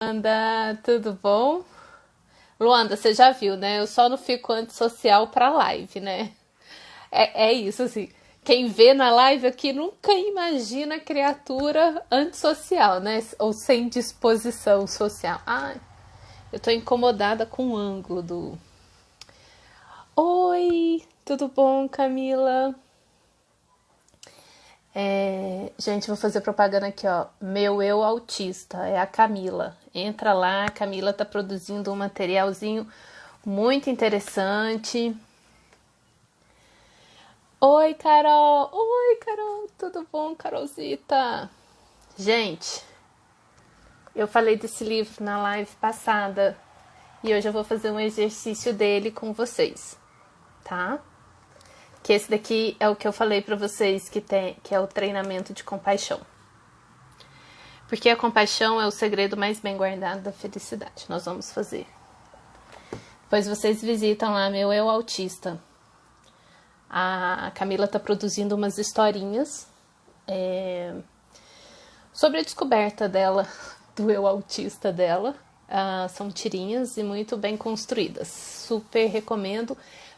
Luanda, tudo bom? Luanda, você já viu, né? Eu só não fico antissocial pra live, né? É isso, assim. Quem vê na live aqui nunca imagina criatura antissocial, né? Ou sem disposição social. Ai, eu tô incomodada com o ângulo do. Oi, tudo bom, Camila? Gente, vou fazer propaganda aqui, ó. Meu eu autista, é a Camila. Entra lá, a Camila tá produzindo um materialzinho muito interessante. Oi, Carol! Oi, Carol! Tudo bom, Carolzita? Gente, eu falei desse livro na live passada e hoje eu vou fazer um exercício dele com vocês, tá? Que esse daqui é o que eu falei pra vocês que é o treinamento de compaixão. Porque a compaixão é o segredo mais bem guardado da felicidade. Nós vamos fazer. Depois vocês visitam lá meu eu autista. A Camila tá produzindo umas historinhas sobre a descoberta dela, do eu autista dela. São tirinhas e muito bem construídas. Super recomendo,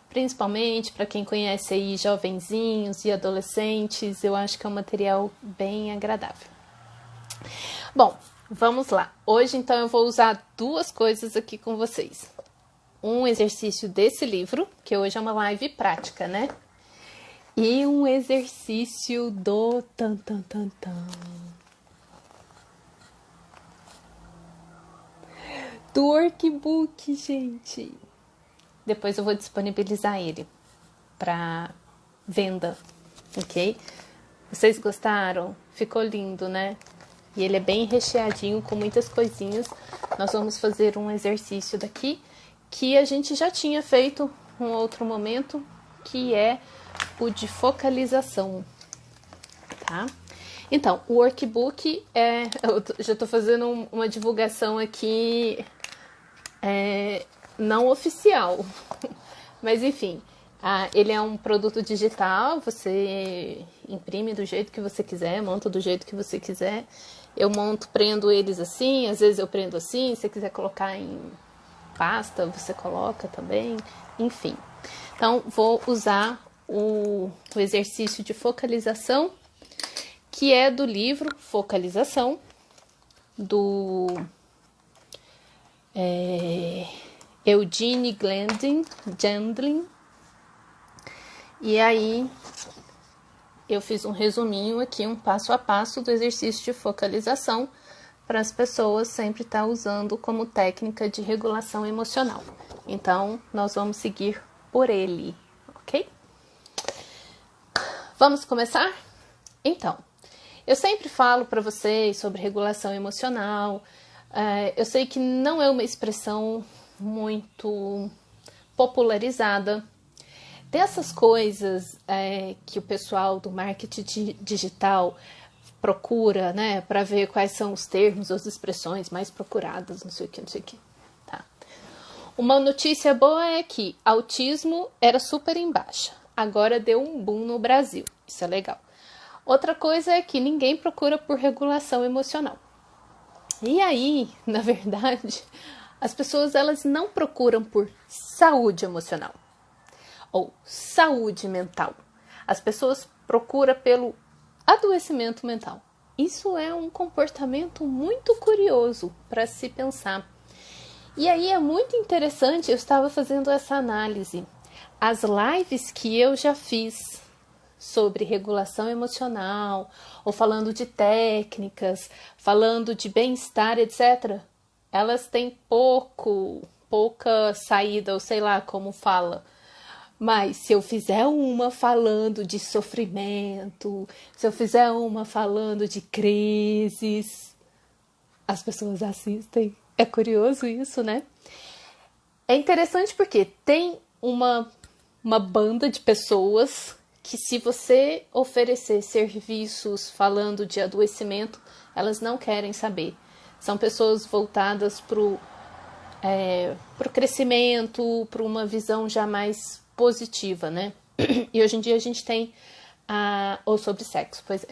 principalmente para quem conhece aí jovenzinhos e adolescentes. Eu acho que é um material bem agradável. Bom, vamos lá. Hoje, então, eu vou usar duas coisas aqui com vocês. Um exercício desse livro, que hoje é uma live prática, né? E um exercício do tan tan tan tan. Do workbook, gente. Depois eu vou disponibilizar ele para venda, ok? Vocês gostaram? Ficou lindo, né? E ele é bem recheadinho com muitas coisinhas. Nós vamos fazer um exercício daqui que a gente já tinha feito em um outro momento, que é o de focalização, tá? Então, o workbook eu já tô fazendo uma divulgação aqui não oficial, mas enfim, ele é um produto digital, você imprime do jeito que você quiser, monta do jeito que você quiser. Eu monto, prendo eles assim, às vezes eu prendo assim, se você quiser colocar em pasta, você coloca também, enfim. Então, vou usar o exercício de focalização, que é do livro Focalização, do Eugene Gendlin. E aí, eu fiz um resuminho aqui, um passo a passo do exercício de focalização para as pessoas sempre estar usando como técnica de regulação emocional. Então, nós vamos seguir por ele, ok? Vamos começar? Então, eu sempre falo para vocês sobre regulação emocional. Eu sei que não é uma expressão muito popularizada. Dessas coisas que o pessoal do marketing digital procura, né, para ver quais são os termos, as expressões mais procuradas, não sei o que, tá? Uma notícia boa é que autismo era super em baixa, agora deu um boom no Brasil, isso é legal. Outra coisa é que ninguém procura por regulação emocional. E aí, na verdade, as pessoas elas não procuram por saúde emocional ou saúde mental. As pessoas procuram pelo adoecimento mental. Isso é um comportamento muito curioso para se pensar. E aí é muito interessante, eu estava fazendo essa análise. As lives que eu já fiz sobre regulação emocional, ou falando de técnicas, falando de bem-estar, etc., elas têm pouca saída, ou sei lá como fala. Mas se eu fizer uma falando de sofrimento, se eu fizer uma falando de crises, as pessoas assistem. É curioso isso, né? É interessante porque tem uma banda de pessoas que, se você oferecer serviços falando de adoecimento, elas não querem saber. São pessoas voltadas pro crescimento, para uma visão já mais positiva, né? E hoje em dia a gente tem ou sobre sexo, pois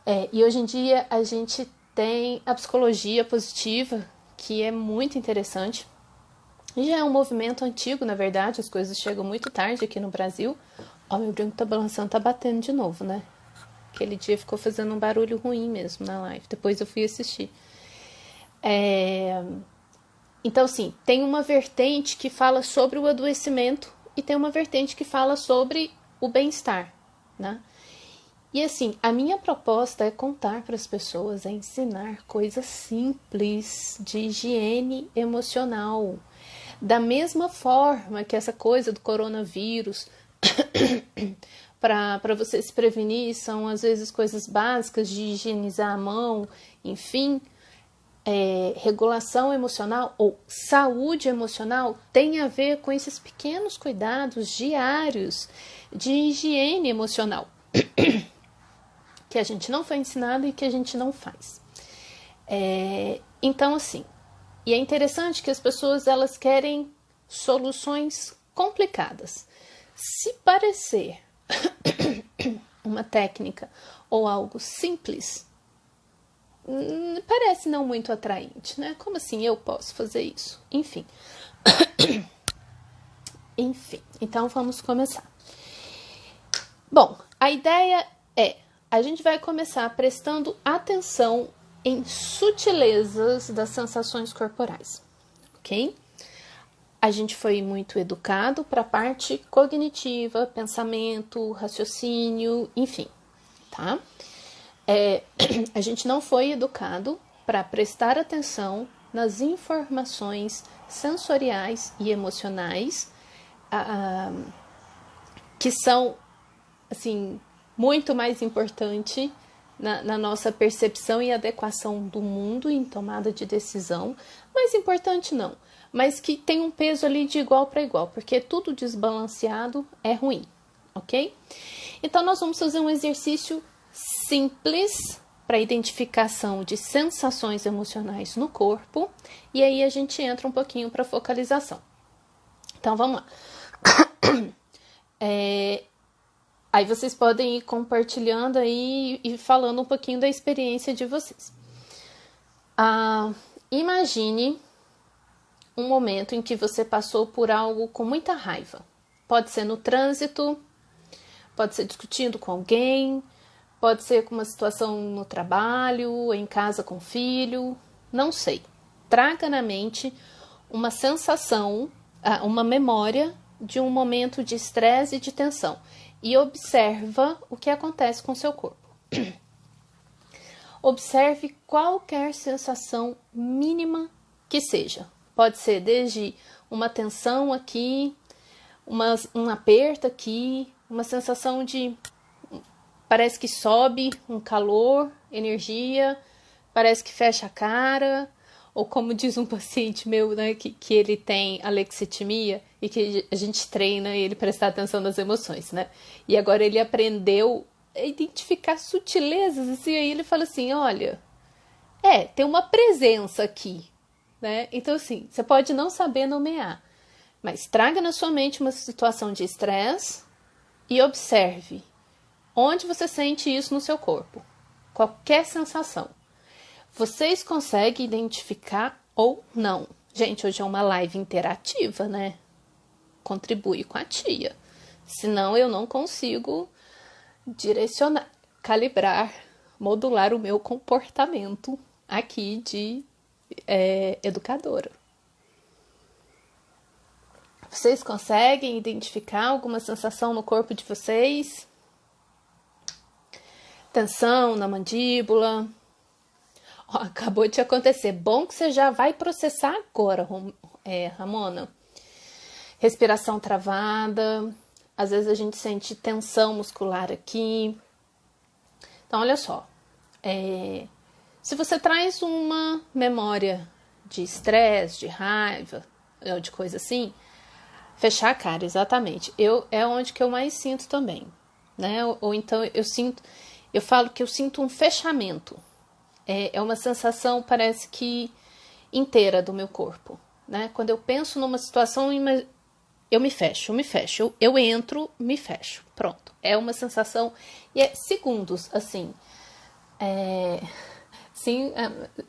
é. E hoje em dia a gente tem a psicologia positiva, que é muito interessante. Já é um movimento antigo, na verdade, as coisas chegam muito tarde aqui no Brasil. Ó, meu brinco tá balançando, tá batendo de novo, né? Aquele dia ficou fazendo um barulho ruim mesmo na live, depois eu fui assistir. Então, assim, tem uma vertente que fala sobre o adoecimento e tem uma vertente que fala sobre o bem-estar, né? E assim, a minha proposta é contar para as pessoas, é ensinar coisas simples de higiene emocional. Da mesma forma que essa coisa do coronavírus, para você se prevenir, são às vezes coisas básicas de higienizar a mão, enfim, regulação emocional ou saúde emocional tem a ver com esses pequenos cuidados diários de higiene emocional. Que a gente não foi ensinado e que a gente não faz. Então, assim, e é interessante que as pessoas, elas querem soluções complicadas. Se parecer uma técnica ou algo simples, parece não muito atraente, né? Como assim eu posso fazer isso? Enfim. Então vamos começar. Bom, a ideia é, a gente vai começar prestando atenção em sutilezas das sensações corporais, ok? A gente foi muito educado para a parte cognitiva, pensamento, raciocínio, enfim, tá? A gente não foi educado para prestar atenção nas informações sensoriais e emocionais que são, assim, muito mais importante na nossa percepção e adequação do mundo em tomada de decisão. Mais importante não, mas que tem um peso ali de igual para igual, porque tudo desbalanceado é ruim, ok? Então nós vamos fazer um exercício simples para identificação de sensações emocionais no corpo, e aí a gente entra um pouquinho para focalização. Então vamos lá. Aí vocês podem ir compartilhando aí e falando um pouquinho da experiência de vocês. Imagine um momento em que você passou por algo com muita raiva. Pode ser no trânsito, pode ser discutindo com alguém, pode ser com uma situação no trabalho, em casa com o filho, não sei. Traga na mente uma sensação, uma memória de um momento de estresse e de tensão. E observa o que acontece com o seu corpo. Observe qualquer sensação mínima que seja. Pode ser desde uma tensão aqui, um aperto aqui, uma sensação de... Parece que sobe um calor, energia, parece que fecha a cara, ou como diz um paciente meu, né, que ele tem alexitimia e que a gente treina ele prestar atenção nas emoções, né? E agora ele aprendeu a identificar sutilezas, assim, aí ele fala assim, olha, tem uma presença aqui, né? Então, assim, você pode não saber nomear, mas traga na sua mente uma situação de estresse e observe onde você sente isso no seu corpo. Qualquer sensação. Vocês conseguem identificar ou não? Gente, hoje é uma live interativa, né? Contribui com a tia. Senão eu não consigo direcionar, calibrar, modular o meu comportamento aqui de educadora. Vocês conseguem identificar alguma sensação no corpo de vocês? Tensão na mandíbula. Acabou de acontecer. Bom que você já vai processar agora, Ramona. Respiração travada. Às vezes a gente sente tensão muscular aqui. Então, olha só. Se você traz uma memória de estresse, de raiva, ou de coisa assim, fechar a cara, exatamente. É onde que eu mais sinto também, né? Ou então eu falo que eu sinto um fechamento. É uma sensação, parece que inteira do meu corpo, né? Quando eu penso numa situação, eu me fecho. Eu entro, me fecho. Pronto. É uma sensação, e é segundos, assim. Sim,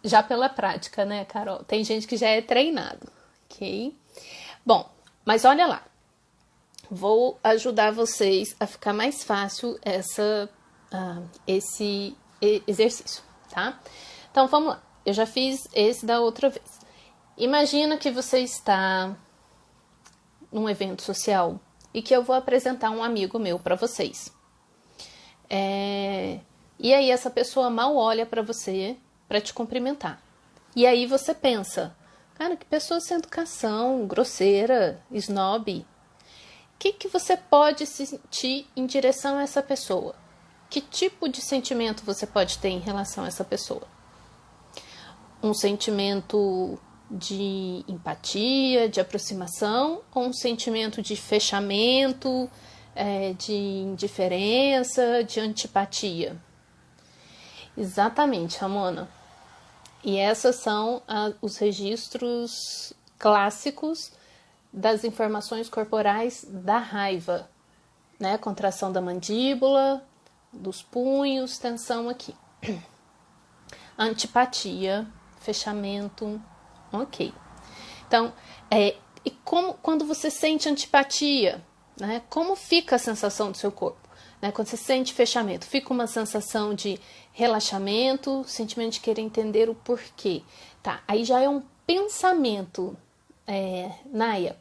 já pela prática, né, Carol? Tem gente que já é treinado, ok? Bom, mas olha lá. Vou ajudar vocês a ficar mais fácil esse exercício, tá? Então, vamos lá. Eu já fiz esse da outra vez. Imagina que você está num evento social e que eu vou apresentar um amigo meu para vocês. E aí essa pessoa mal olha para você para te cumprimentar. E aí você pensa, cara, que pessoa sem educação, grosseira, snob. O que você pode sentir em direção a essa pessoa? Que tipo de sentimento você pode ter em relação a essa pessoa? Um sentimento de empatia, de aproximação, ou um sentimento de fechamento, de indiferença, de antipatia? Exatamente, Ramona. E esses são os registros clássicos das informações corporais da raiva, né? Contração da mandíbula, dos punhos, tensão aqui. Antipatia, fechamento, ok. Então, e quando você sente antipatia, né? Como fica a sensação do seu corpo? Né? Quando você sente fechamento, fica uma sensação de relaxamento, sentimento de querer entender o porquê. Tá, aí já é um pensamento. Naya,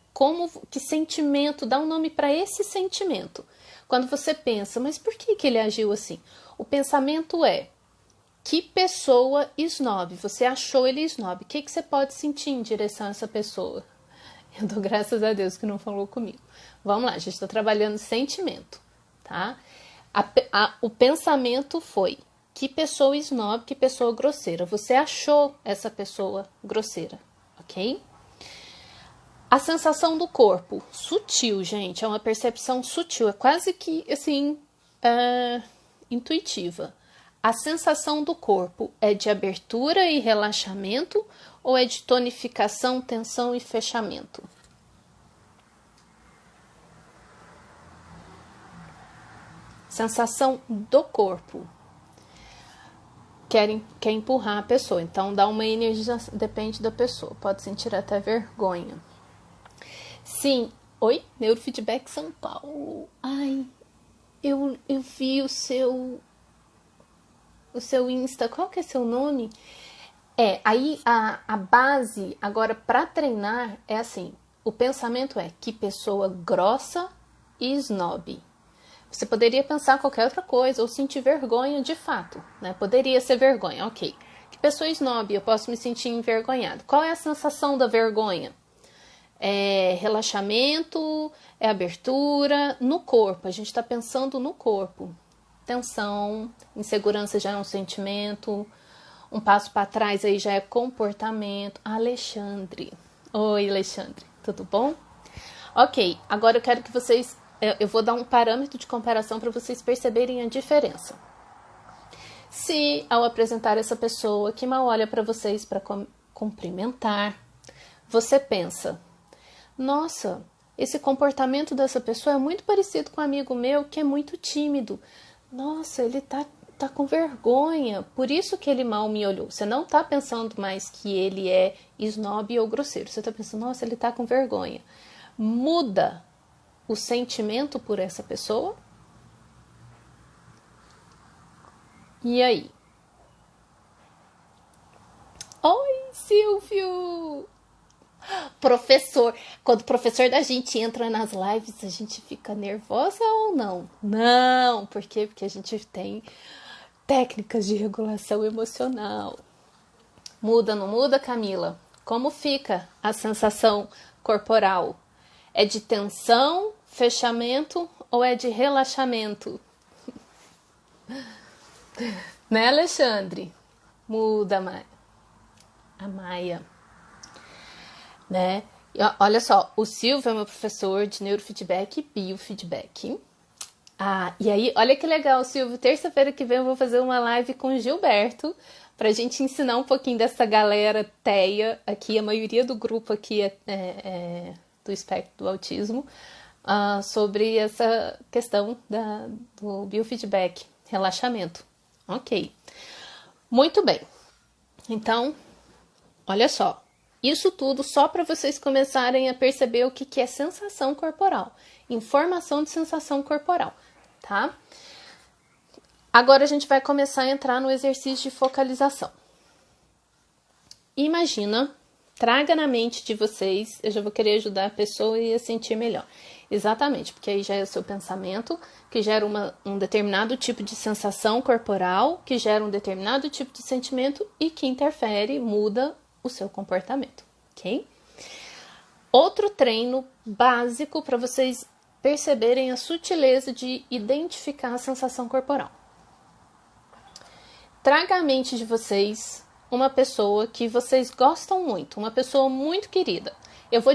que sentimento, dá um nome para esse sentimento. Quando você pensa, mas por que ele agiu assim? O pensamento é, que pessoa snob, você achou ele snob, o que você pode sentir em direção a essa pessoa? Eu dou graças a Deus que não falou comigo. Vamos lá, a gente está trabalhando sentimento, tá? O pensamento foi, que pessoa snob, que pessoa grosseira. Você achou essa pessoa grosseira, ok? A sensação do corpo, sutil, gente, é uma percepção sutil, é quase que, assim, intuitiva. A sensação do corpo é de abertura e relaxamento ou é de tonificação, tensão e fechamento? Sensação do corpo. Quer empurrar a pessoa, então dá uma energia, depende da pessoa, pode sentir até vergonha. Sim, oi, Neurofeedback São Paulo. Ai, eu vi o seu Insta, qual que é seu nome? Aí a base, agora para treinar, é assim, o pensamento é, que pessoa grossa e snob. Você poderia pensar qualquer outra coisa, ou sentir vergonha de fato, né? Poderia ser vergonha, ok. Que pessoa snob, eu posso me sentir envergonhado. Qual é a sensação da vergonha? É relaxamento, é abertura, no corpo, a gente está pensando no corpo. Tensão, insegurança já é um sentimento, um passo para trás aí já é comportamento. Alexandre. Oi, Alexandre, tudo bom? Ok, agora eu quero que vocês, eu vou dar um parâmetro de comparação para vocês perceberem a diferença. Se ao apresentar essa pessoa que mal olha para vocês para cumprimentar, você pensa, nossa, esse comportamento dessa pessoa é muito parecido com um amigo meu que é muito tímido. Nossa, ele tá com vergonha, por isso que ele mal me olhou. Você não tá pensando mais que ele é snob ou grosseiro. Você tá pensando, nossa, ele tá com vergonha. Muda o sentimento por essa pessoa? E aí? Oi, Silvio! Professor, quando o professor da gente entra nas lives, a gente fica nervosa ou não? Não, por quê? Porque a gente tem técnicas de regulação emocional. Muda, não muda, Camila? Como fica a sensação corporal? É de tensão, fechamento ou é de relaxamento? Né, Alexandre? Muda, Maia. A Maia. Né? E olha só, o Silvio é meu professor de neurofeedback e biofeedback. E aí, olha que legal, Silvio, terça-feira que vem eu vou fazer uma live com o Gilberto pra gente ensinar um pouquinho dessa galera TEA aqui, a maioria do grupo aqui é do espectro do autismo, sobre essa questão do biofeedback, relaxamento. Ok, muito bem. Então, olha só, isso tudo só para vocês começarem a perceber o que é sensação corporal, informação de sensação corporal, tá? Agora a gente vai começar a entrar no exercício de focalização. Imagina, traga na mente de vocês, eu já vou querer ajudar a pessoa a sentir melhor. Exatamente, porque aí já é o seu pensamento, que gera um determinado tipo de sensação corporal, que gera um determinado tipo de sentimento e que interfere, muda o seu comportamento, ok? Outro treino básico para vocês perceberem a sutileza de identificar a sensação corporal. Traga à mente de vocês uma pessoa que vocês gostam muito, uma pessoa muito querida. Eu vou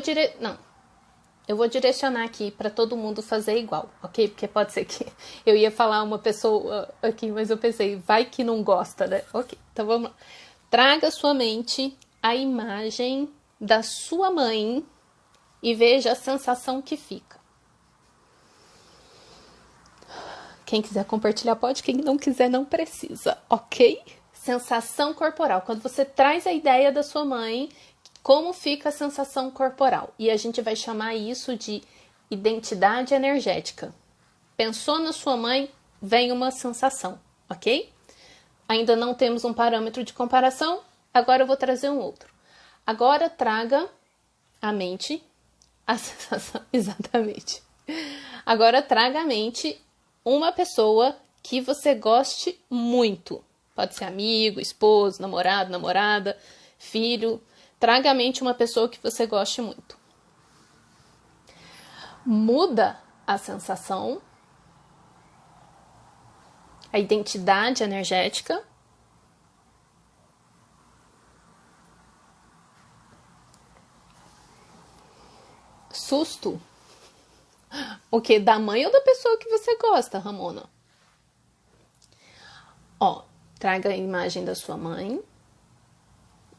direcionar aqui para todo mundo fazer igual, ok? Porque pode ser que eu ia falar uma pessoa aqui, mas eu pensei, vai que não gosta, né? Ok, então vamos lá. Traga à sua mente a imagem da sua mãe e veja a sensação que fica. Quem quiser compartilhar pode, quem não quiser não precisa, ok? Sensação corporal. Quando você traz a ideia da sua mãe, como fica a sensação corporal? E a gente vai chamar isso de identidade energética. Pensou na sua mãe, vem uma sensação, ok? Ainda não temos um parâmetro de comparação, agora eu vou trazer um outro. Agora traga à mente a sensação, exatamente. Agora traga à mente uma pessoa que você goste muito. Pode ser amigo, esposo, namorado, namorada, filho. Traga à mente uma pessoa que você goste muito. Muda a sensação, a identidade energética. Susto. O que? Da mãe ou da pessoa que você gosta, Ramona? Ó, traga a imagem da sua mãe.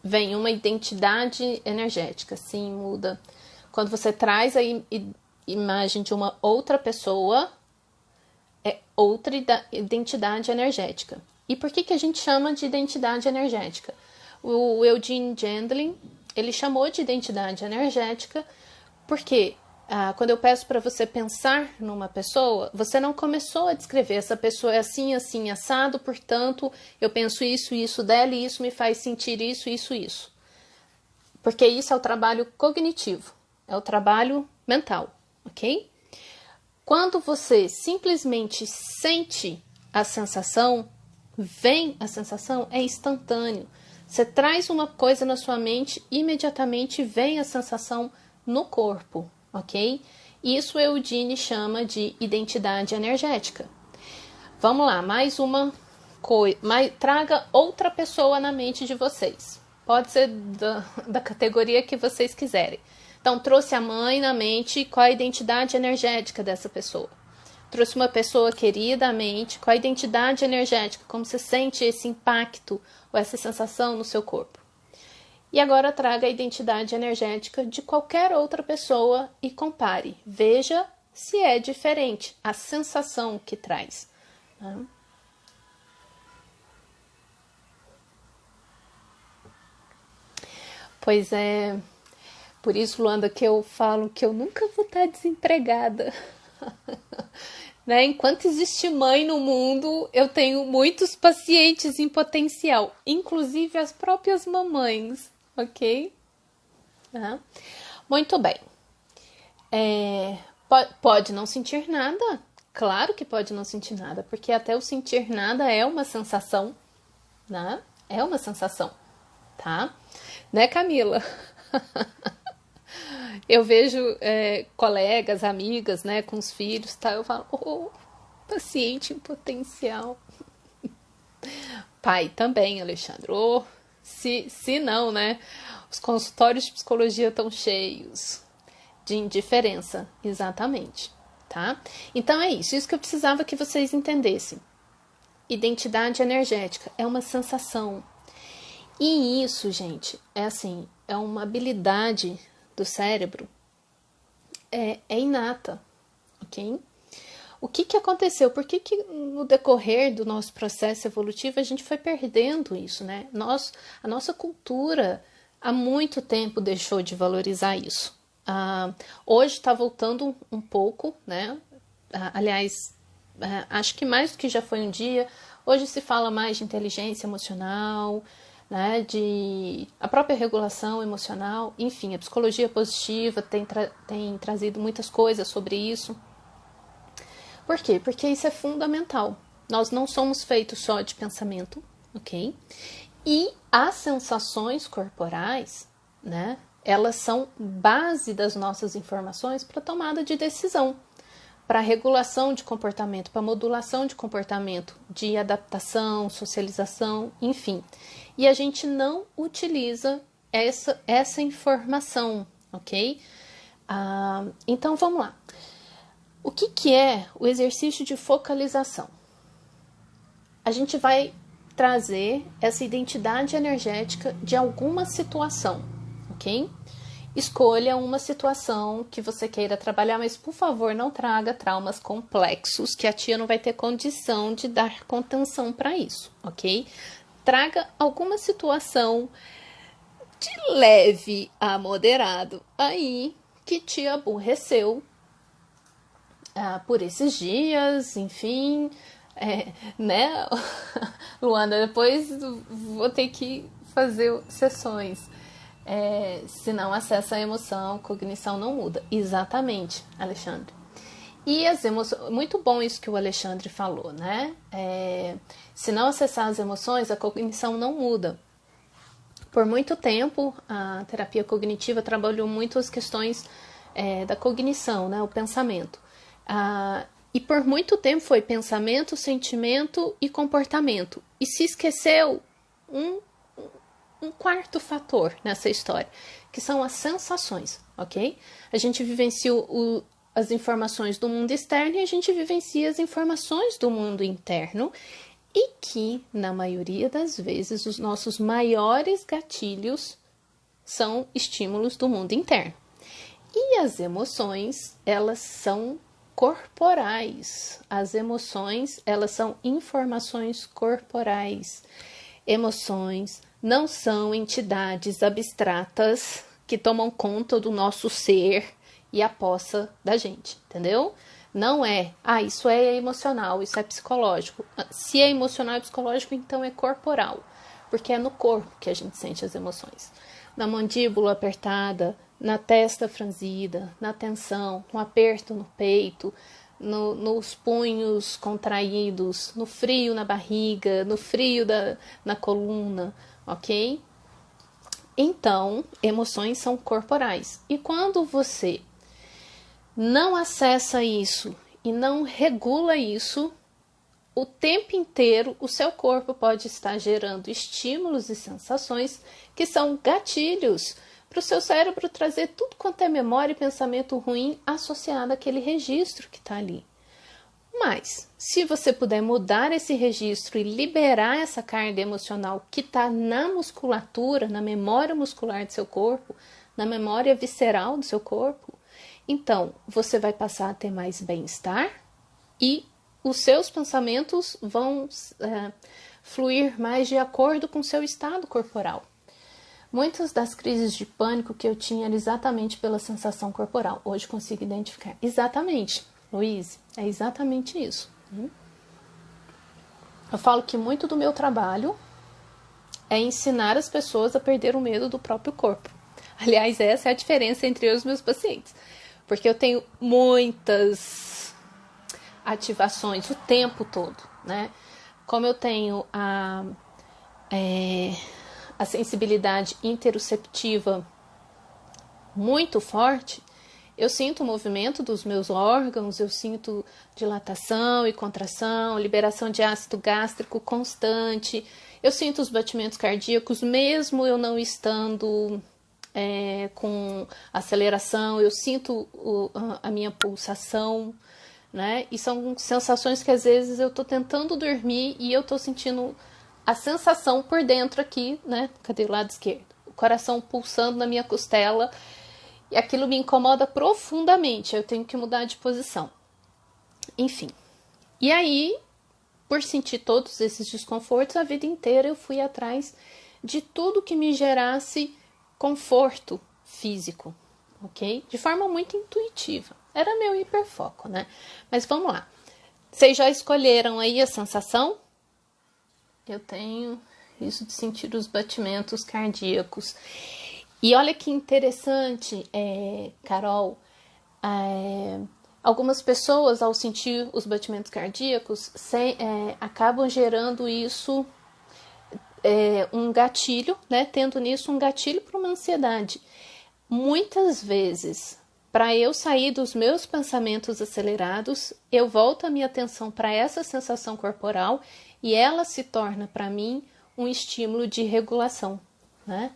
Vem uma identidade energética, sim, muda. Quando você traz a imagem de uma outra pessoa, é outra identidade energética. E por que a gente chama de identidade energética? O Eugene Gendlin, ele chamou de identidade energética porque quando eu peço para você pensar numa pessoa, você não começou a descrever essa pessoa é assim, assim, assado, portanto, eu penso isso, isso dela e isso me faz sentir isso, isso, isso. Porque isso é o trabalho cognitivo, é o trabalho mental, ok? Quando você simplesmente sente a sensação, vem a sensação, é instantâneo. Você traz uma coisa na sua mente, imediatamente vem a sensação no corpo, ok? Isso o Eugene chama de identidade energética. Vamos lá, mais uma coisa. Traga outra pessoa na mente de vocês. Pode ser da categoria que vocês quiserem. Então, trouxe a mãe na mente, qual a identidade energética dessa pessoa? Trouxe uma pessoa querida à mente, qual a identidade energética? Como você sente esse impacto ou essa sensação no seu corpo? E agora traga a identidade energética de qualquer outra pessoa e compare. Veja se é diferente a sensação que traz. Pois é, por isso, Luanda, que eu falo que eu nunca vou estar desempregada. Né? Enquanto existe mãe no mundo, eu tenho muitos pacientes em potencial, inclusive as próprias mamães. Ok? Muito bem. Pode não sentir nada? Claro que pode não sentir nada, porque até o sentir nada é uma sensação, né? É uma sensação, tá? Né, Camila? Eu vejo colegas, amigas, né, com os filhos, tá? Eu falo, paciente em potencial. Pai também, Alexandre. Se não, né? Os consultórios de psicologia estão cheios de indiferença, exatamente, tá? Então é isso que eu precisava que vocês entendessem. Identidade energética é uma sensação. E isso, gente, é assim, é uma habilidade do cérebro, é inata, ok? O que aconteceu? Por que no decorrer do nosso processo evolutivo a gente foi perdendo isso, né? A nossa cultura há muito tempo deixou de valorizar isso. Hoje está voltando um pouco, né? Aliás, acho que mais do que já foi um dia, hoje se fala mais de inteligência emocional, né? De a própria regulação emocional, enfim, a psicologia positiva tem trazido muitas coisas sobre isso. Por quê? Porque isso é fundamental. Nós não somos feitos só de pensamento, ok? E as sensações corporais, né? Elas são base das nossas informações para tomada de decisão, para regulação de comportamento, para modulação de comportamento, de adaptação, socialização, enfim. E a gente não utiliza essa informação, ok? Então vamos lá. O que é o exercício de focalização? A gente vai trazer essa identidade energética de alguma situação, ok? Escolha uma situação que você queira trabalhar, mas por favor não traga traumas complexos, que a tia não vai ter condição de dar contenção para isso, ok? Traga alguma situação de leve a moderado aí que te aborreceu por esses dias, enfim, né? Luana, depois vou ter que fazer sessões. Se não acessa a emoção, cognição não muda. Exatamente, Alexandre. E as emoções, muito bom isso que o Alexandre falou, né? Se não acessar as emoções, a cognição não muda. Por muito tempo, a terapia cognitiva trabalhou muito as questões da cognição, né? O pensamento. E por muito tempo foi pensamento, sentimento e comportamento. E se esqueceu um quarto fator nessa história, que são as sensações, ok? A gente vivencia as informações do mundo externo e a gente vivencia as informações do mundo interno, e que, na maioria das vezes, os nossos maiores gatilhos são estímulos do mundo interno. E as emoções, elas são corporais. As emoções, elas são informações corporais. Emoções não são entidades abstratas que tomam conta do nosso ser e a poça da gente, entendeu? Não é, isso é emocional, isso é psicológico. Se é emocional e psicológico, então é corporal, porque é no corpo que a gente sente as emoções. Na mandíbula apertada, na testa franzida, na tensão, no aperto no peito, nos punhos contraídos, no frio na barriga, no frio na coluna, ok? Então, emoções são corporais. E quando você não acessa isso e não regula isso, o tempo inteiro o seu corpo pode estar gerando estímulos e sensações que são gatilhos para o seu cérebro trazer tudo quanto é memória e pensamento ruim associado àquele registro que está ali. Mas, se você puder mudar esse registro e liberar essa carga emocional que está na musculatura, na memória muscular do seu corpo, na memória visceral do seu corpo, então você vai passar a ter mais bem-estar e os seus pensamentos vão fluir mais de acordo com o seu estado corporal. Muitas das crises de pânico que eu tinha era exatamente pela sensação corporal. Hoje consigo identificar. Exatamente, Luiz, é exatamente isso. Eu falo que muito do meu trabalho é ensinar as pessoas a perder o medo do próprio corpo. Aliás, essa é a diferença entre eu e os meus pacientes. Porque eu tenho muitas ativações o tempo todo, né? Como eu tenho a sensibilidade interoceptiva muito forte, eu sinto o movimento dos meus órgãos, eu sinto dilatação e contração, liberação de ácido gástrico constante, eu sinto os batimentos cardíacos, mesmo eu não estando com aceleração, eu sinto a minha pulsação, né? E são sensações que às vezes eu tô tentando dormir e eu tô sentindo a sensação por dentro aqui, né? Cadê o lado esquerdo? O coração pulsando na minha costela e aquilo me incomoda profundamente, eu tenho que mudar de posição. Enfim. E aí, por sentir todos esses desconfortos, a vida inteira eu fui atrás de tudo que me gerasse conforto físico, ok? De forma muito intuitiva. Era meu hiperfoco, né? Mas vamos lá. Vocês já escolheram aí a sensação? Eu tenho isso de sentir os batimentos cardíacos. E olha que interessante, Carol, algumas pessoas, ao sentir os batimentos cardíacos, acabam gerando isso, um gatilho, né? Tendo nisso um gatilho para uma ansiedade. Muitas vezes, para eu sair dos meus pensamentos acelerados, eu volto a minha atenção para essa sensação corporal e ela se torna para mim um estímulo de regulação, né?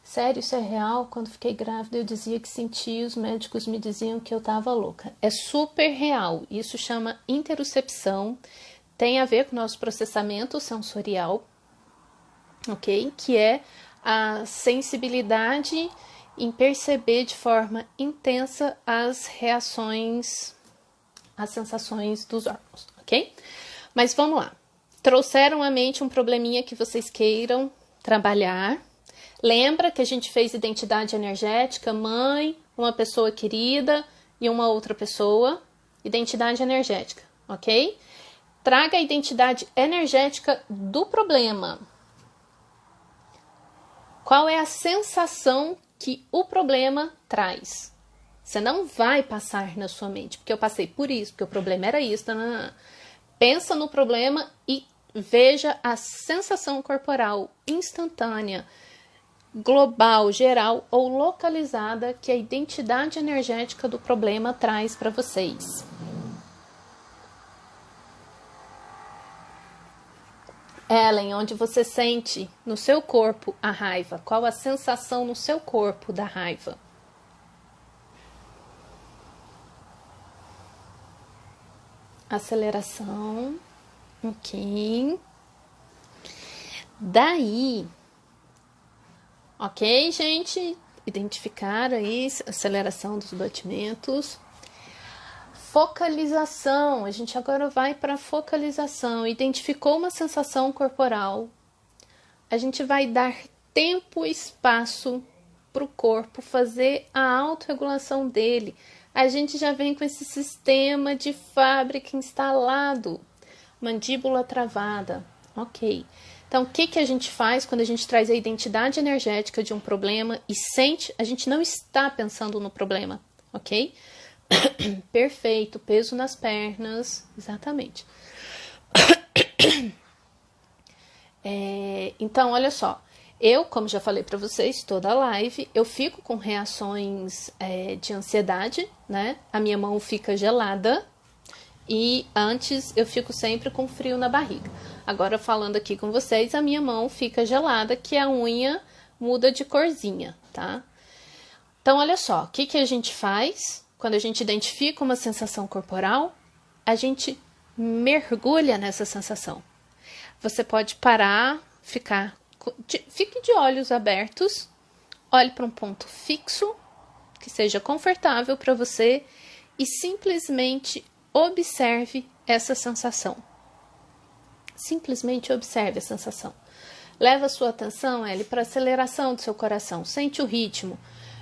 Sério, isso é real. Quando fiquei grávida, eu dizia que sentia, os médicos me diziam que eu estava louca. É super real. Isso chama interocepção. Tem a ver com o nosso processamento sensorial, ok? Que é a sensibilidade em perceber de forma intensa as reações, as sensações dos órgãos, ok? Mas vamos lá. Trouxeram à mente um probleminha que vocês queiram trabalhar. Lembra que a gente fez identidade energética, mãe, uma pessoa querida e uma outra pessoa. Identidade energética, ok? Traga a identidade energética do problema. Qual é a sensação que o problema traz? Você não vai passar na sua mente, porque eu passei por isso, porque o problema era isso. Pensa no problema e veja a sensação corporal instantânea, global, geral ou localizada que a identidade energética do problema traz para vocês. Ellen, onde você sente no seu corpo a raiva? Qual a sensação no seu corpo da raiva? Aceleração. Ok. Daí, ok, gente? Identificaram aí a aceleração dos batimentos. Focalização. A gente agora vai para focalização. Identificou uma sensação corporal. A gente vai dar tempo e espaço para o corpo fazer a autorregulação dele. A gente já vem com esse sistema de fábrica instalado. Mandíbula travada. Ok. Então, o que a gente faz quando a gente traz a identidade energética de um problema e sente, a gente não está pensando no problema, ok? Perfeito, peso nas pernas, exatamente. Então, olha só, eu, como já falei para vocês, toda live, eu fico com reações de ansiedade, né? A minha mão fica gelada e antes eu fico sempre com frio na barriga. Agora, falando aqui com vocês, a minha mão fica gelada, que a unha muda de corzinha, tá? Então, olha só, o que a gente faz quando a gente identifica uma sensação corporal? A gente mergulha nessa sensação. Você pode parar, fique de olhos abertos, olhe para um ponto fixo, que seja confortável para você e simplesmente observe essa sensação. Simplesmente observe a sensação. Leva a sua atenção, para a aceleração do seu coração. Sente o ritmo.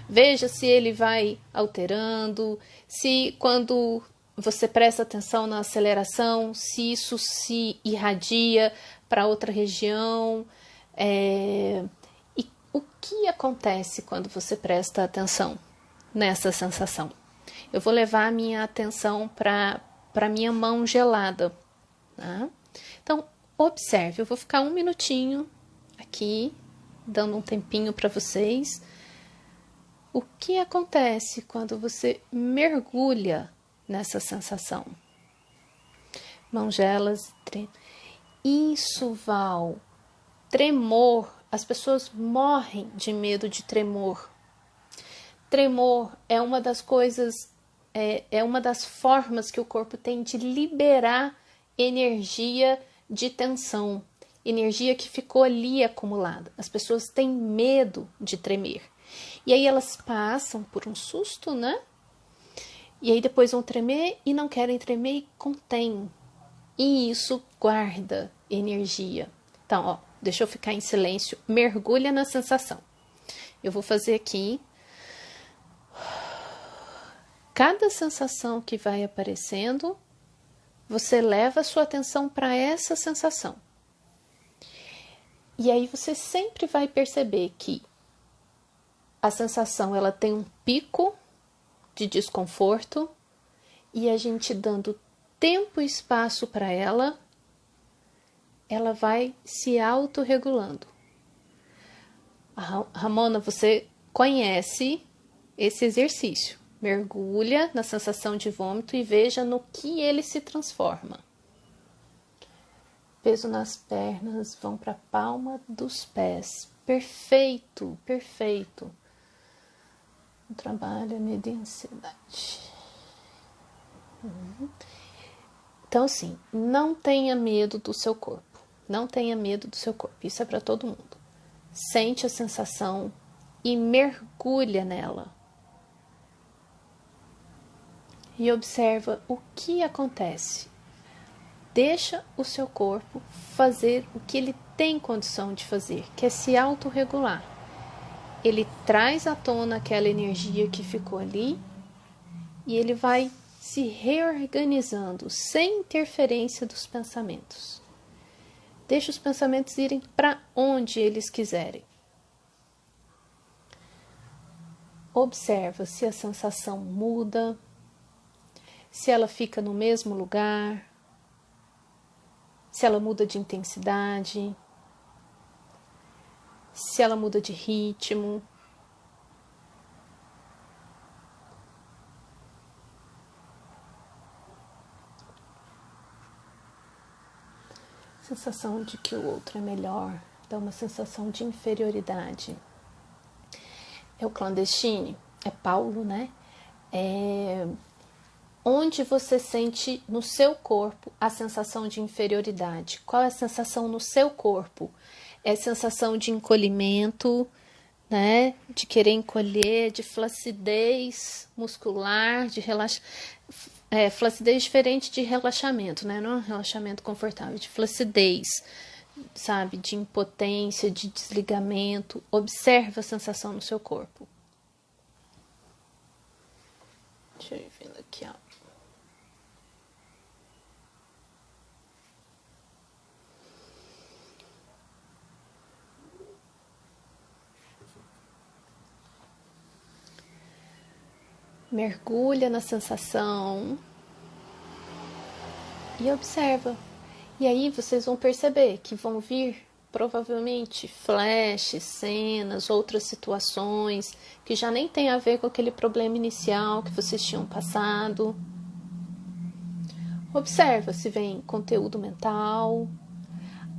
Veja se ele vai alterando, se quando você presta atenção na aceleração, se isso se irradia para outra região. E o que acontece quando você presta atenção nessa sensação? Eu vou levar a minha atenção para a minha mão gelada, tá? Então, observe. Eu vou ficar um minutinho aqui, dando um tempinho para vocês. O que acontece quando você mergulha nessa sensação? Mãos gelas. Isso, Val. Tremor. As pessoas morrem de medo de tremor. Tremor é uma das coisas, é uma das formas que o corpo tem de liberar energia de tensão, energia que ficou ali acumulada. As pessoas têm medo de tremer. E aí elas passam por um susto, né? E aí depois vão tremer e não querem tremer e contém. E isso guarda energia. Então, ó, deixa eu ficar em silêncio. Mergulha na sensação. Eu vou fazer aqui. Cada sensação que vai aparecendo, você leva a sua atenção para essa sensação. E aí você sempre vai perceber que a sensação ela tem um pico de desconforto e a gente dando tempo e espaço para ela vai se autorregulando. Ramona, você conhece esse exercício. Mergulha na sensação de vômito e veja no que ele se transforma. Peso nas pernas, vão para a palma dos pés. Perfeito, perfeito. O trabalho é medo e ansiedade. Então, assim, não tenha medo do seu corpo. Não tenha medo do seu corpo. Isso é para todo mundo. Sente a sensação e mergulha nela. E observa o que acontece. Deixa o seu corpo fazer o que ele tem condição de fazer, que é se autorregular. Ele traz à tona aquela energia que ficou ali e ele vai se reorganizando sem interferência dos pensamentos. Deixa os pensamentos irem para onde eles quiserem. Observa se a sensação muda, se ela fica no mesmo lugar, se ela muda de intensidade, se ela muda de ritmo. Sensação de que o outro é melhor, dá uma sensação de inferioridade. É o clandestine, é Paulo, né? Onde você sente no seu corpo a sensação de inferioridade? Qual é a sensação no seu corpo? É a sensação de encolhimento, né? De querer encolher, de flacidez muscular, de flacidez diferente de relaxamento, né? Não é um relaxamento confortável, de flacidez, sabe? De impotência, de desligamento. Observe a sensação no seu corpo. Deixa eu ir vendo aqui, ó. Mergulha na sensação e observa. E aí vocês vão perceber que vão vir provavelmente flashes, cenas, outras situações que já nem tem a ver com aquele problema inicial que vocês tinham passado. Observa se vem conteúdo mental.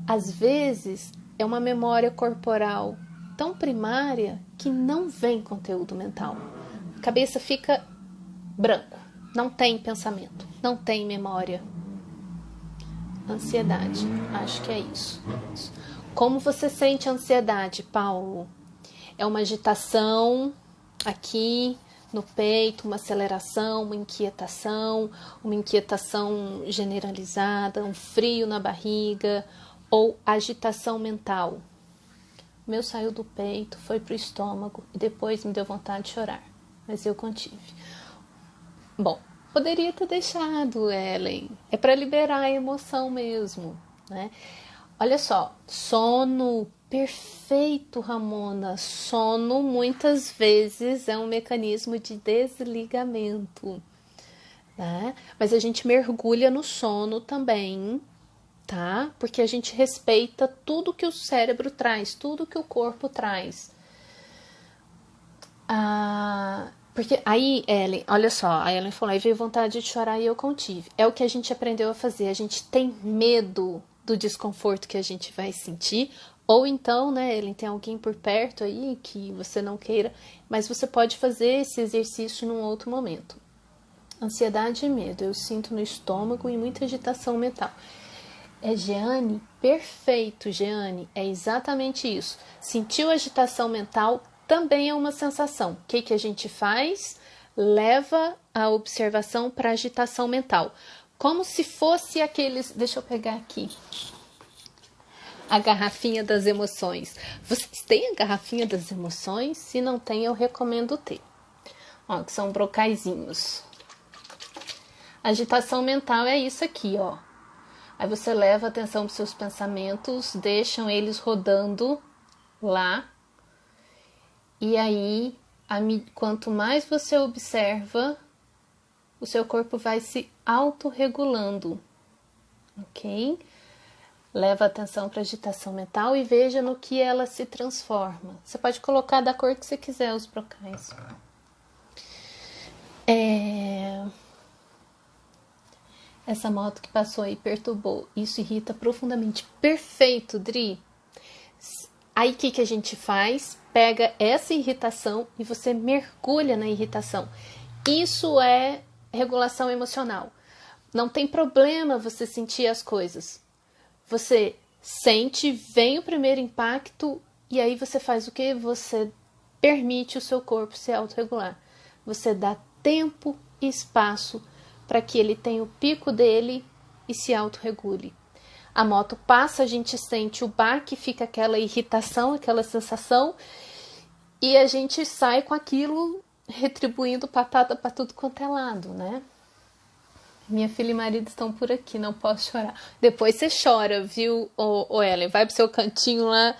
Às vezes é uma memória corporal tão primária que não vem conteúdo mental. A cabeça fica branco, não tem pensamento, não tem memória. Ansiedade, acho que é isso. Como você sente a ansiedade, Paulo? É uma agitação aqui no peito, uma aceleração, uma inquietação generalizada, um frio na barriga ou agitação mental. O meu saiu do peito, foi para o estômago e depois me deu vontade de chorar, mas eu contive. Bom, poderia ter deixado, Ellen. É para liberar a emoção mesmo, né? Olha só, sono perfeito, Ramona. Sono muitas vezes é um mecanismo de desligamento, né? Mas a gente mergulha no sono também, tá? Porque a gente respeita tudo que o cérebro traz, tudo que o corpo traz. Porque aí, Ellen, olha só, a Ellen falou, aí veio vontade de chorar e eu contive. É o que a gente aprendeu a fazer, a gente tem medo do desconforto que a gente vai sentir, ou então, né, Ellen, tem alguém por perto aí que você não queira, mas você pode fazer esse exercício num outro momento. Ansiedade e medo, eu sinto no estômago e muita agitação mental. Jeane, perfeito, Jeane, é exatamente isso. Sentiu agitação mental, também é uma sensação. O que a gente faz? Leva a observação para agitação mental. Como se fosse aqueles... Deixa eu pegar aqui a garrafinha das emoções. Vocês têm a garrafinha das emoções? Se não tem, eu recomendo ter. Ó, que são brocaizinhos. Agitação mental é isso aqui, ó. Aí você leva atenção para os seus pensamentos, deixam eles rodando lá. E aí, quanto mais você observa, o seu corpo vai se autorregulando, ok? Leva atenção para a agitação mental e veja no que ela se transforma. Você pode colocar da cor que você quiser os brocais. Essa moto que passou aí perturbou. Isso irrita profundamente. Perfeito, Dri. Aí o que a gente faz? Pega essa irritação e você mergulha na irritação. Isso é regulação emocional. Não tem problema você sentir as coisas. Você sente, vem o primeiro impacto e aí você faz o quê? Você permite o seu corpo se autorregular. Você dá tempo e espaço para que ele tenha o pico dele e se autorregule. A moto passa, a gente sente o baque, fica aquela irritação, aquela sensação, e a gente sai com aquilo retribuindo patada para tudo quanto é lado, né? Minha filha e marido estão por aqui, não posso chorar. Depois você chora, viu, Ellen? Vai pro seu cantinho lá.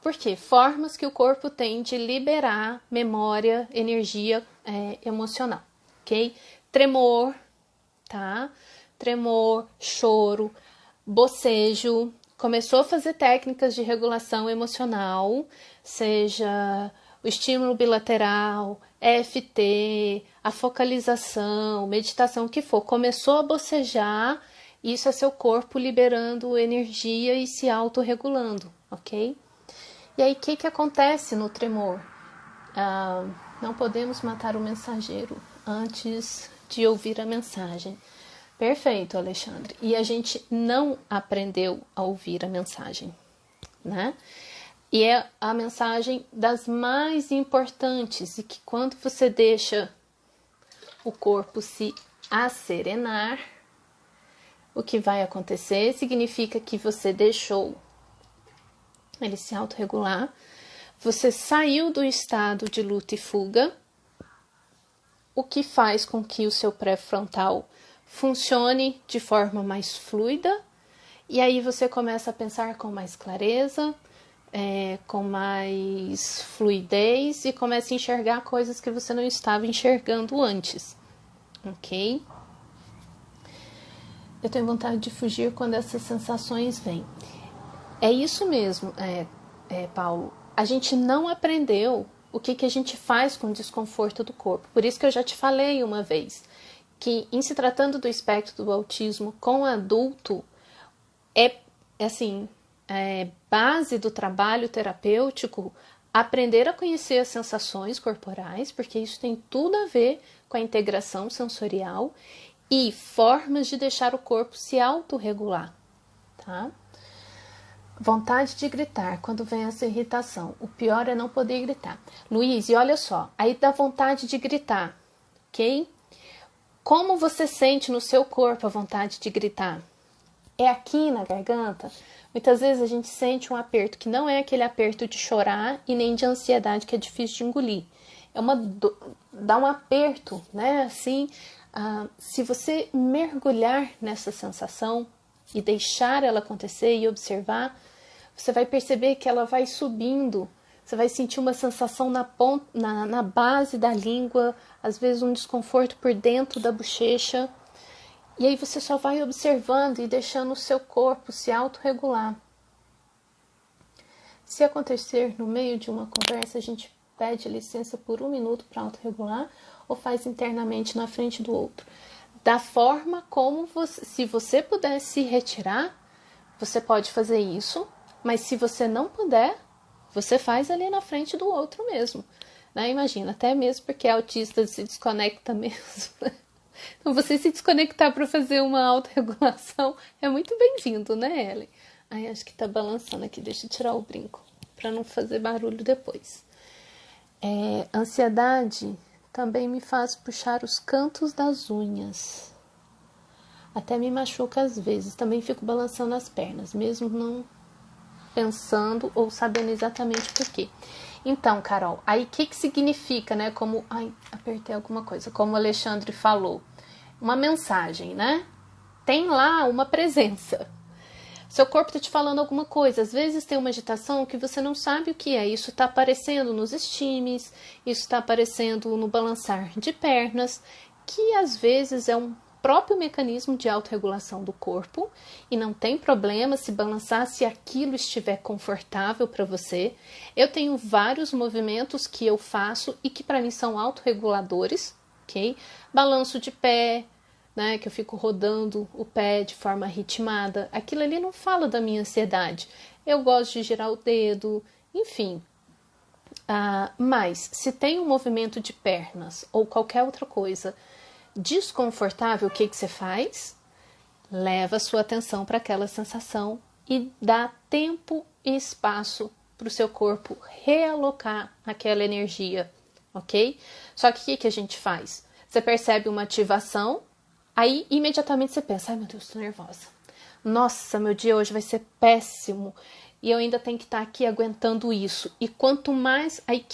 Por quê? Formas que o corpo tem de liberar memória, energia emocional, ok? Tremor, tá? Tremor, choro, bocejo. Começou a fazer técnicas de regulação emocional, seja o estímulo bilateral, EFT, a focalização, meditação, o que for. Começou a bocejar, isso é seu corpo liberando energia e se autorregulando, ok? E aí, o que acontece no tremor? Não podemos matar o mensageiro antes de ouvir a mensagem. Perfeito, Alexandre. E a gente não aprendeu a ouvir a mensagem, né? E é a mensagem das mais importantes e que quando você deixa o corpo se asserenar, o que vai acontecer significa que você deixou ele se autorregular, você saiu do estado de luta e fuga, o que faz com que o seu pré-frontal funcione de forma mais fluida, e aí você começa a pensar com mais clareza, com mais fluidez e começa a enxergar coisas que você não estava enxergando antes, ok? Eu tenho vontade de fugir quando essas sensações vêm. É isso mesmo, Paulo. A gente não aprendeu o que a gente faz com o desconforto do corpo. Por isso que eu já te falei uma vez que, em se tratando do espectro do autismo com adulto, base do trabalho terapêutico aprender a conhecer as sensações corporais, porque isso tem tudo a ver com a integração sensorial e formas de deixar o corpo se autorregular, tá? Vontade de gritar quando vem essa irritação. O pior é não poder gritar. Luiz, e olha só, aí dá vontade de gritar, ok? Como você sente no seu corpo a vontade de gritar? É aqui na garganta? Muitas vezes a gente sente um aperto que não é aquele aperto de chorar e nem de ansiedade que é difícil de engolir. Dá um aperto, né? Assim, se você mergulhar nessa sensação e deixar ela acontecer e observar, você vai perceber que ela vai subindo. Você vai sentir uma sensação na base da língua, às vezes um desconforto por dentro da bochecha. E aí você só vai observando e deixando o seu corpo se autorregular. Se acontecer no meio de uma conversa, a gente pede licença por 1 minuto para autorregular ou faz internamente na frente do outro. Da forma como se você puder se retirar, você pode fazer isso, mas se você não puder, você faz ali na frente do outro mesmo. Né? Imagina, até mesmo porque autista se desconecta mesmo. Então, você se desconectar para fazer uma autorregulação é muito bem-vindo, né, Ellen? Ai, acho que tá balançando aqui, deixa eu tirar o brinco, para não fazer barulho depois. Ansiedade também me faz puxar os cantos das unhas. Até me machuca às vezes. Também fico balançando as pernas, mesmo não pensando ou sabendo exatamente por quê. Então, Carol, aí o que significa, né? Como... Ai, apertei alguma coisa. Como o Alexandre falou. Uma mensagem, né? Tem lá uma presença. Seu corpo está te falando alguma coisa. Às vezes tem uma agitação que você não sabe o que é. Isso está aparecendo nos estimes, isso está aparecendo no balançar de pernas, que às vezes é um próprio mecanismo de autorregulação do corpo e não tem problema se balançar se aquilo estiver confortável para você. Eu tenho vários movimentos que eu faço e que para mim são autorreguladores, ok? Balanço de pé, né, que eu fico rodando o pé de forma ritmada, aquilo ali não fala da minha ansiedade. Eu gosto de girar o dedo, enfim. Mas se tem um movimento de pernas ou qualquer outra coisa desconfortável, o que você faz? Leva a sua atenção para aquela sensação e dá tempo e espaço para o seu corpo realocar aquela energia, ok? Só que o que a gente faz? Você percebe uma ativação, aí, imediatamente você pensa, ai meu Deus, tô nervosa. Nossa, meu dia hoje vai ser péssimo. E eu ainda tenho que estar aqui aguentando isso. E quanto mais... Aí,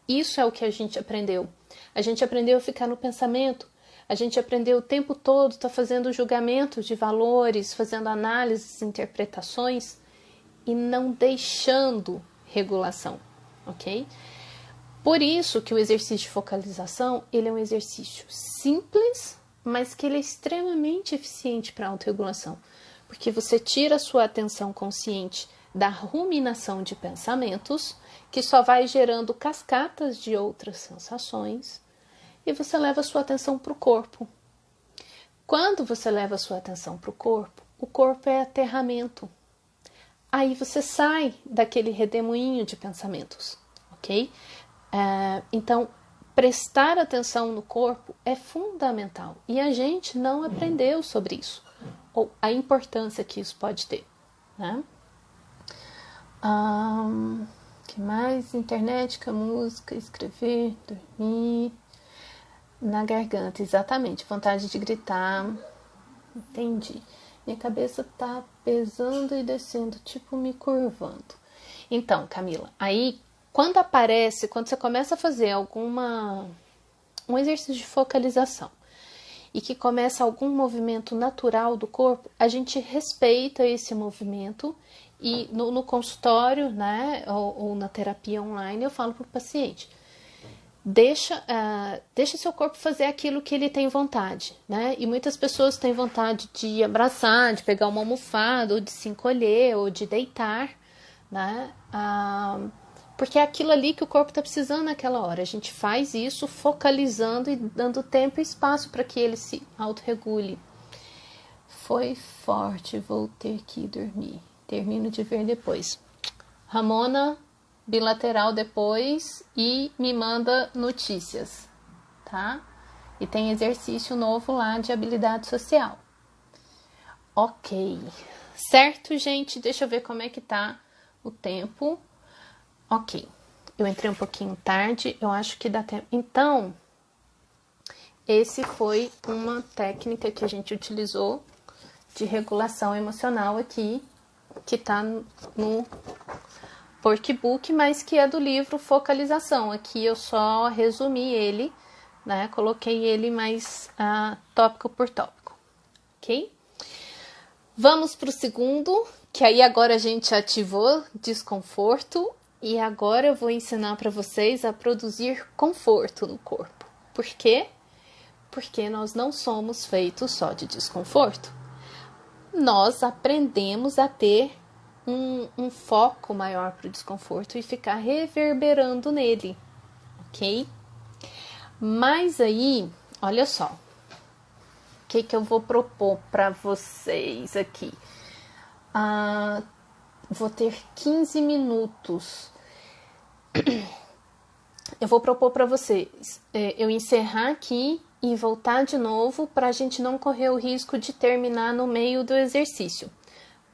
isso é o que a gente aprendeu. A gente aprendeu a ficar no pensamento. A gente aprendeu o tempo todo, tá fazendo julgamentos de valores, fazendo análises, interpretações e não deixando regulação, ok? Por isso que o exercício de focalização, ele é um exercício simples, mas que ele é extremamente eficiente para a autorregulação, porque você tira a sua atenção consciente da ruminação de pensamentos, que só vai gerando cascatas de outras sensações, e você leva a sua atenção para o corpo. Quando você leva a sua atenção para o corpo é aterramento. Aí você sai daquele redemoinho de pensamentos, ok? Então, prestar atenção no corpo é fundamental e a gente não aprendeu sobre isso, ou a importância que isso pode ter, né? Que mais? Internet, música, escrever, dormir, na garganta, exatamente, vontade de gritar, entendi. Minha cabeça tá pesando e descendo, tipo me curvando. Então, Camila, aí quando você começa a fazer um exercício de focalização e que começa algum movimento natural do corpo, a gente respeita esse movimento e no consultório, né, ou na terapia online, eu falo para o paciente, deixa seu corpo fazer aquilo que ele tem vontade, né? E muitas pessoas têm vontade de abraçar, de pegar uma almofada, ou de se encolher, ou de deitar, né? Porque é aquilo ali que o corpo está precisando naquela hora. A gente faz isso focalizando e dando tempo e espaço para que ele se autorregule. Foi forte, vou ter que dormir. Termino de ver depois. Ramona, bilateral depois e me manda notícias, tá? E tem exercício novo lá de habilidade social. Ok. Certo, gente? Deixa eu ver como é que tá o tempo. Ok, eu entrei um pouquinho tarde, eu acho que dá tempo. Então, esse foi uma técnica que a gente utilizou de regulação emocional aqui, que tá no workbook, mas que é do livro Focalização. Aqui eu só resumi ele, né? Coloquei ele mais tópico por tópico, ok? Vamos para o segundo, que aí agora a gente ativou desconforto. E agora eu vou ensinar para vocês a produzir conforto no corpo. Por quê? Porque nós não somos feitos só de desconforto. Nós aprendemos a ter um foco maior para o desconforto e ficar reverberando nele, ok? Mas aí, olha só, o que eu vou propor para vocês aqui? Vou ter 15 minutos. Eu vou propor para vocês eu encerrar aqui e voltar de novo para a gente não correr o risco de terminar no meio do exercício.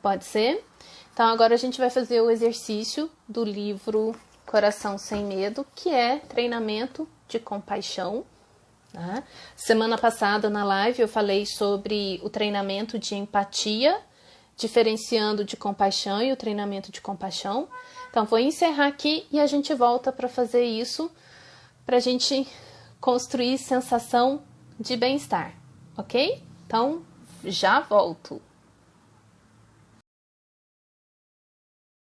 Pode ser? Então, agora a gente vai fazer o exercício do livro Coração Sem Medo, que é treinamento de compaixão. Tá? Semana passada na live eu falei sobre o treinamento de empatia, diferenciando de compaixão e o treinamento de compaixão. Então vou encerrar aqui e a gente volta para fazer isso, para a gente construir sensação de bem-estar, ok? Então já volto.